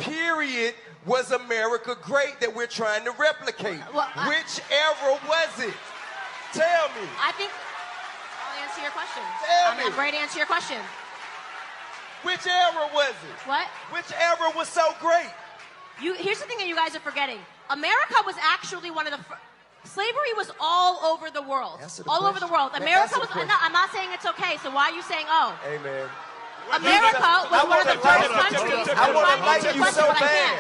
period was America great that we're trying to replicate? Well, which era was it? Tell me. I think I'll answer your question. Tell me. I'm ready to answer your question. Which era was it? What? Which era was so great? Here's the thing that you guys are forgetting. America was actually one of the slavery was all over the world. All over the world. America was. No, I'm not saying it's okay. So why are you saying oh? Hey man. America was one of the first countries. I want to like you so bad.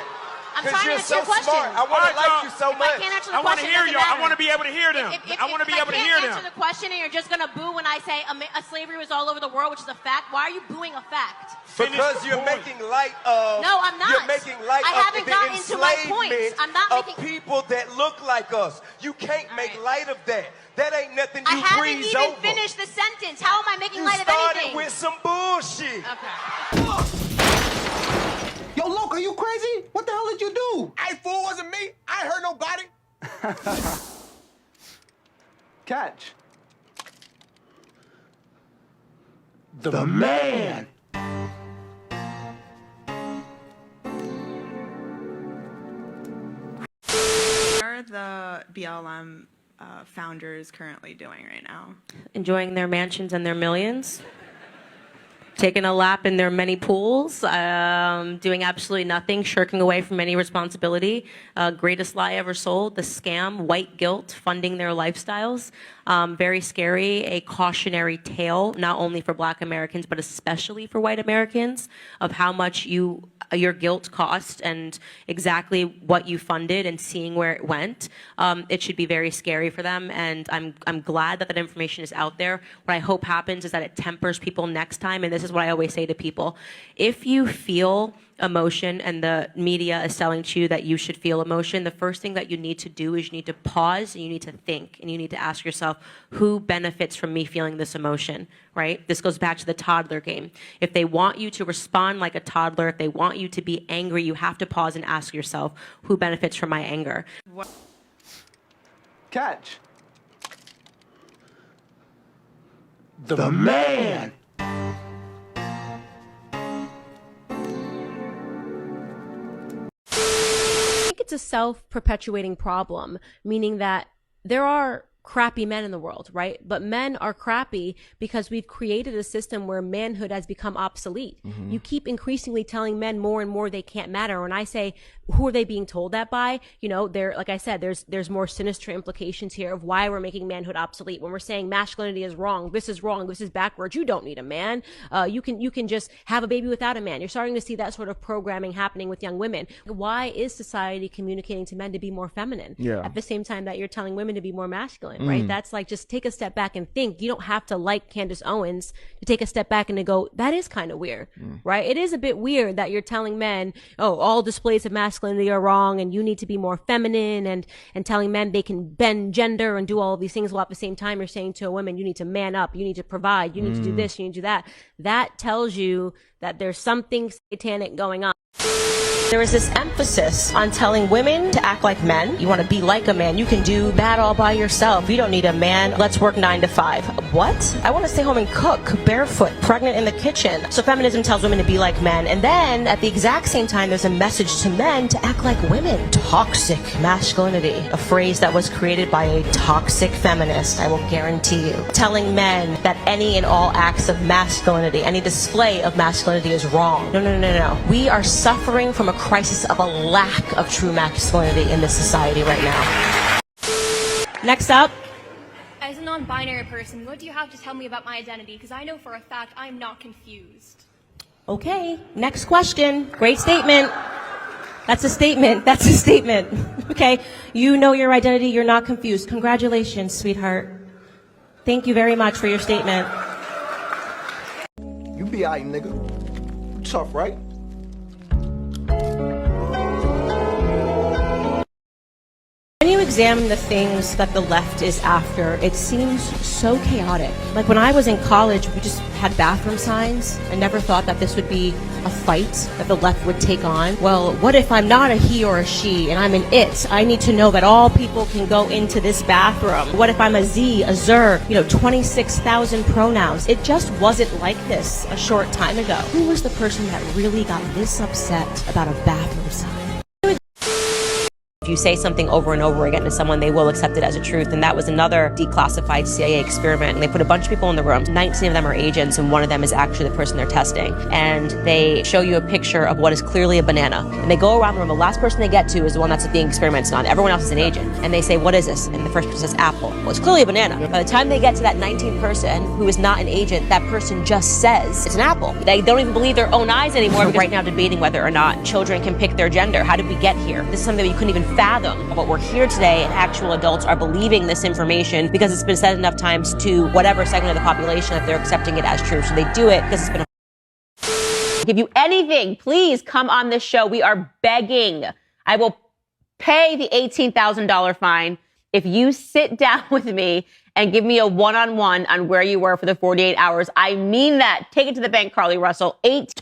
I'm trying to answer your question. Smart. I want to like you so much. I can't answer the question. I want to hear you. I want to be able to hear them. I want to be able to hear them. If I can't answer the question and you're just going to boo when I say slavery was all over the world, which is a fact, why are you booing a fact? Because you're making light of. No, I'm not. You're making light I of haven't the gotten into my points. I'm not of making people that look like us. You can't make light of that. That ain't nothing you breeze over. I haven't even finished the sentence. How am I making light of anything? You started with some bullshit. Okay. Yo, Loke, are you crazy? What the hell did you do? Hey, fool, wasn't me. I ain't hurt nobody. Catch. The man. What are the BLM founders currently doing right now? Enjoying their mansions and their millions. Taking a lap in their many pools, doing absolutely nothing, shirking away from any responsibility. Greatest lie ever sold, the scam, white guilt, funding their lifestyles. Very scary, a cautionary tale, not only for Black Americans, but especially for white Americans, of how much your guilt cost and exactly what you funded and seeing where it went. It should be very scary for them, and I'm glad that that information is out there. What I hope happens is that it tempers people next time, and this is what I always say to people. If you feel emotion and the media is selling to you that you should feel emotion, the first thing that you need to do is you need to pause and you need to think and you need to ask yourself, who benefits from me feeling this emotion, right? This goes back to the toddler game. If they want you to respond like a toddler, if they want you to be angry, you have to pause and ask yourself, who benefits from my anger? Catch. The man. I think it's a self-perpetuating problem, meaning that there are crappy men in the world, right? But men are crappy because we've created a system where manhood has become obsolete. You keep increasingly telling men more and more they can't matter. When I say, who are they being told that by? You know, like I said, there's more sinister implications here of why we're making manhood obsolete. When we're saying masculinity is wrong, this is backwards. You don't need a man. You can just have a baby without a man. You're starting to see that sort of programming happening with young women. Why is society communicating to men to be more feminine at the same time that you're telling women to be more masculine? Right? That's like, just take a step back and think. You don't have to like Candace Owens to take a step back and to go, that is kind of weird, right? It is a bit weird that you're telling men, oh, all displays of masculinity are wrong and you need to be more feminine, and telling men they can bend gender and do all of these things, while at the same time you're saying to a woman, you need to man up, you need to provide, you need to do this, you need to do that. That tells you that there's something satanic going on. There is this emphasis on telling women to act like men. You want to be like a man. You can do that all by yourself. You don't need a man. Let's work 9 to 5. What? I want to stay home and cook, barefoot, pregnant in the kitchen. So feminism tells women to be like men. And then at the exact same time, there's a message to men to act like women. Toxic masculinity, a phrase that was created by a toxic feminist, I will guarantee you. Telling men that any and all acts of masculinity, any display of masculinity is wrong. No. We are suffering from a crisis of a lack of true masculinity in this society right now. Next up. As a non-binary person, what do you have to tell me about my identity? Because I know for a fact I'm not confused. Okay, next question. Great statement. That's a statement. Okay, you know your identity, you're not confused. Congratulations, sweetheart. Thank you very much for your statement. You be alright, nigga. You tough, right? Can you examine the things that the left is after, it seems so chaotic. Like when I was in college, we just had bathroom signs. I never thought that this would be a fight that the left would take on. Well, what if I'm not a he or a she and I'm an it? I need to know that all people can go into this bathroom. What if I'm a Z, a zer, 26,000 pronouns? It just wasn't like this a short time ago. Who was the person that really got this upset about a bathroom sign? If you say something over and over again to someone, they will accept it as a truth. And that was another declassified CIA experiment. And they put a bunch of people in the room. 19 of them are agents, and one of them is actually the person they're testing. And they show you a picture of what is clearly a banana. And they go around the room. The last person they get to is the one that's being experimented on. Everyone else is an agent. And they say, what is this? And the first person says, apple. Well, it's clearly a banana. By the time they get to that 19th person who is not an agent, that person just says it's an apple. They don't even believe their own eyes anymore. We're right now debating whether or not children can pick their gender. How did we get here? This is something that you couldn't even fathom. But we're here today, and actual adults are believing this information because it's been said enough times to whatever segment of the population that they're accepting it as true. So they do it because it's been give you anything, please come on this show. We are begging. I will pay the $18,000 fine if you sit down with me and give me a one-on-one on where you were for the 48 hours. I mean that. Take it to the bank, Carlee Russell.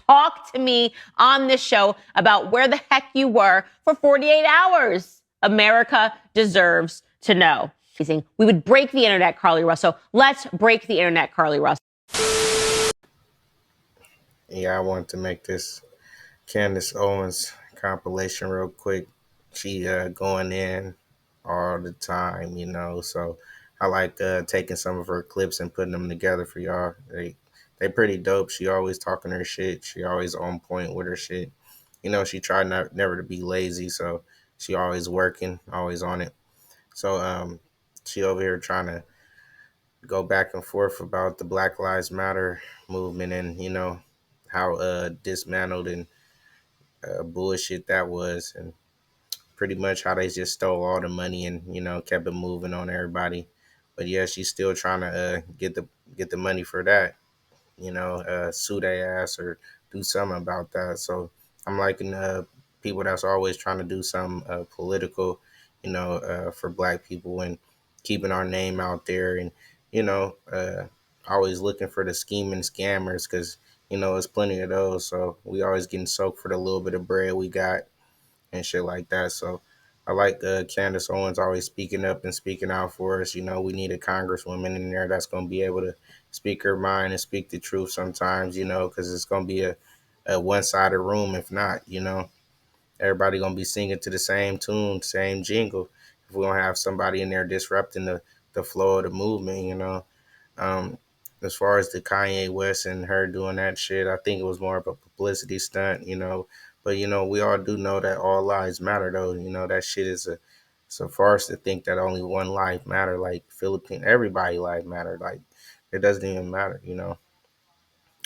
Talk to me on this show about where the heck you were for 48 hours. America deserves to know. We would break the internet, Carlee Russell. Let's break the internet, Carlee Russell. Yeah, I wanted to make this Candace Owens compilation real quick. She going in all the time, so I like taking some of her clips and putting them together for y'all. They pretty dope. She always talking her shit. She always on point with her shit. She tried never to be lazy, so she always working, always on it. So she over here trying to go back and forth about the Black Lives Matter movement and, how dismantled and bullshit that was, and pretty much how they just stole all the money and, kept it moving on everybody. But yeah, she's still trying to get the money for that, sue their ass or do something about that. So I'm liking people that's always trying to do something political, for Black people and keeping our name out there, and always looking for the scheming scammers, because there's plenty of those. So we always getting soaked for the little bit of bread we got and shit like that. So I like Candace Owens always speaking up and speaking out for us. We need a congresswoman in there that's going to be able to speak her mind and speak the truth sometimes, because it's going to be a one-sided room. If not, everybody going to be singing to the same tune, same jingle. If we don't have somebody in there disrupting the flow of the movement, as far as the Kanye West and her doing that shit, I think it was more of a publicity stunt, But, we all do know that all lives matter, though. That shit is it's a farce to think that only one life matter. Like everybody life matter. Like, it doesn't even matter,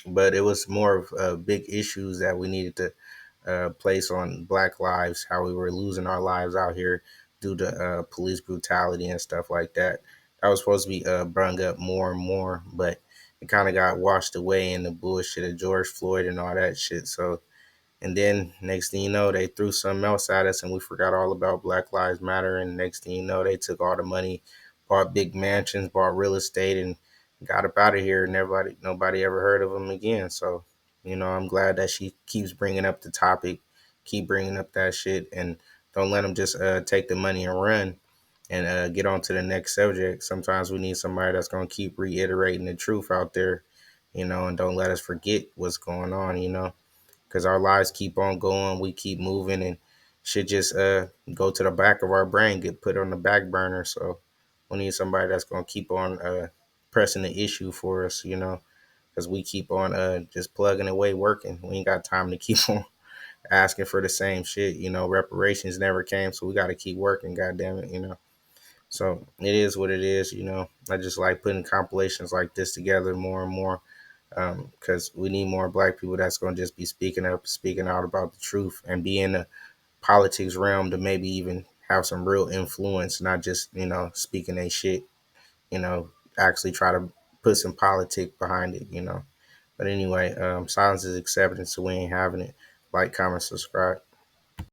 But it was more of big issues that we needed to place on Black lives, how we were losing our lives out here due to police brutality and stuff like that. That was supposed to be brung up more and more, but it kind of got washed away in the bullshit of George Floyd and all that shit. So, and then next thing you know, they threw something else at us and we forgot all about Black Lives Matter. And next thing you know, they took all the money, bought big mansions, bought real estate, and got up out of here. Nobody ever heard of them again. So, I'm glad that she keeps bringing up the topic, keep bringing up that shit, and don't let them just take the money and run and get on to the next subject. Sometimes we need somebody that's going to keep reiterating the truth out there, and don't let us forget what's going on, because our lives keep on going. We keep moving, and shit just go to the back of our brain, get put on the back burner. So we need somebody that's going to keep on pressing the issue for us, because we keep on just plugging away, working. We ain't got time to keep on asking for the same shit. Reparations never came, so we got to keep working, goddamn it, So it is what it is, I just like putting compilations like this together more and more, because we need more Black people that's going to just be speaking up, speaking out about the truth, and be in the politics realm to maybe even have some real influence, not just, speaking a shit, actually try to put some politics behind it, But anyway, silence is acceptance, so we ain't having it. Like, comment, subscribe.